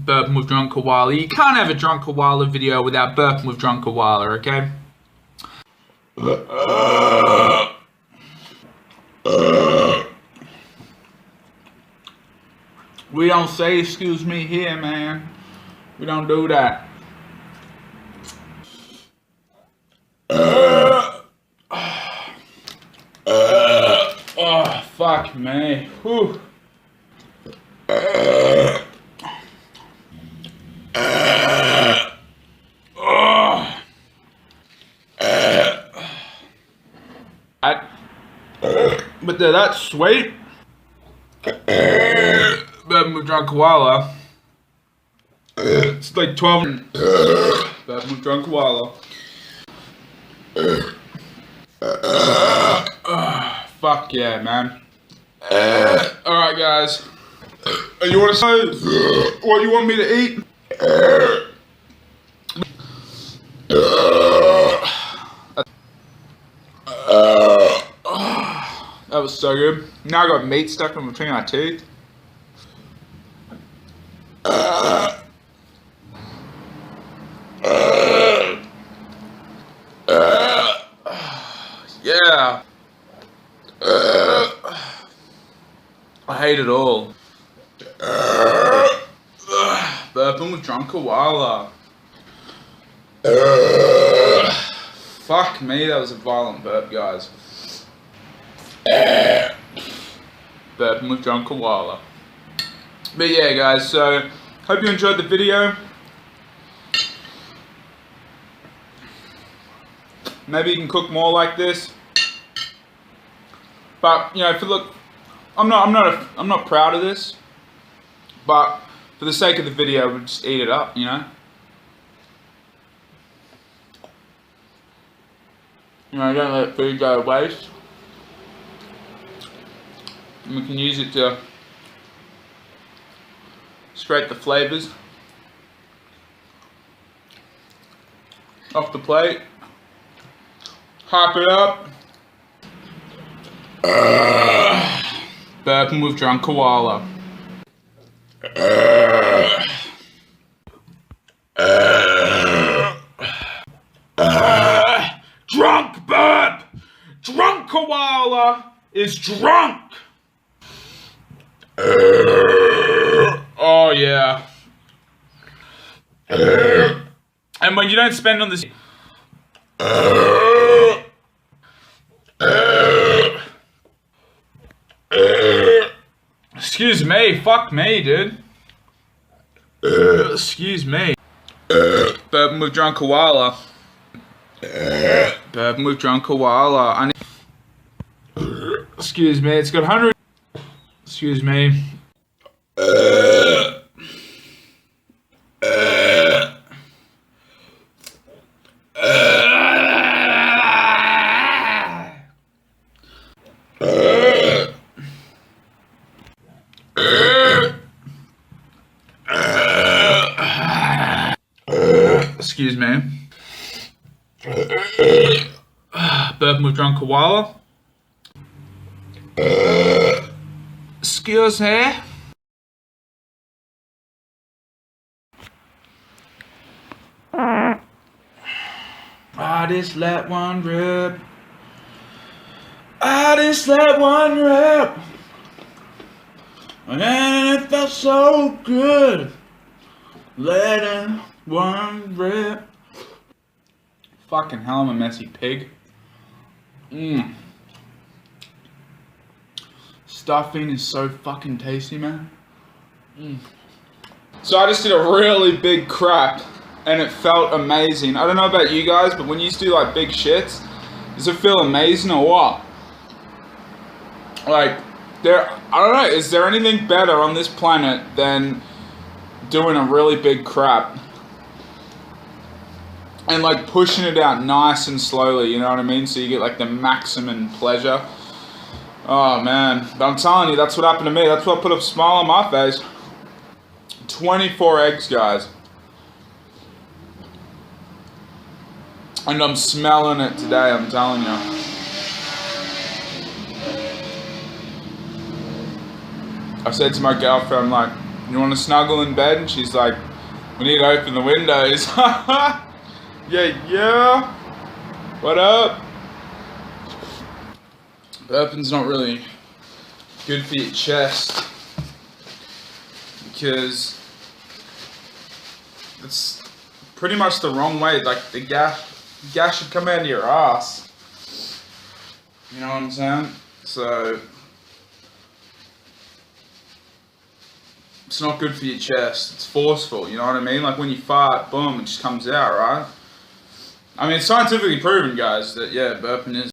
burping with drunk koala. You can't have a drunk koala video without burping with drunk koala, okay? We don't say excuse me here, man. We don't do that. Oh, fuck me. Whew. But they're that sweet. Burping with drunk koala. It's like 12. Burping with drunk koala. Fuck yeah, man. Alright, guys. You want to say what you want me to eat? That was so good. Now I got meat stuck in between my teeth. Yeah. I hate it all. Burping with drunk koala. Fuck me, that was a violent burp, guys. Burping with drunk koala. But yeah, guys, so hope you enjoyed the video. Maybe you can cook more like this. But you know, look, I'm not proud of this. But for the sake of the video, we'll just eat it up, you know. You know, don't let food go to waste. And we can use it to scrape the flavors off the plate. Hop it up. Burping with drunk koala. Drunk burp! Drunk koala is drunk! Oh yeah. And when you don't spend on this excuse me, fuck me, dude. Excuse me. Burping with drunk koala. Burping with drunk koala. Excuse me, it's got 100. Excuse me. Excuse me. Burping with drunk koala. Excuse me. I just let one rip. I just let one rip. And it felt so good. Letting one rip. Fucking hell, I'm a messy pig. Stuffing is so fucking tasty, man. So I just did a really big crap and it felt amazing. I don't know about you guys, but when you do like big shits, does it feel amazing or what? Like, I don't know, is there anything better on this planet than doing a really big crap and like pushing it out nice and slowly, you know what I mean? So you get like the maximum pleasure. Oh man, but I'm telling you, that's what happened to me. That's what put a smile on my face. 24 eggs, guys. And I'm smelling it today, I'm telling you. I said to my girlfriend, like, You want to snuggle in bed? And she's like, we need to open the windows. Yeah. What up? Burping's not really good for your chest because it's pretty much the wrong way. Like the gas should come out of your ass. You know what I'm saying? So it's not good for your chest. It's forceful. You know what I mean? Like when you fart, boom, it just comes out, right? I mean, it's scientifically proven, guys, that yeah, burping is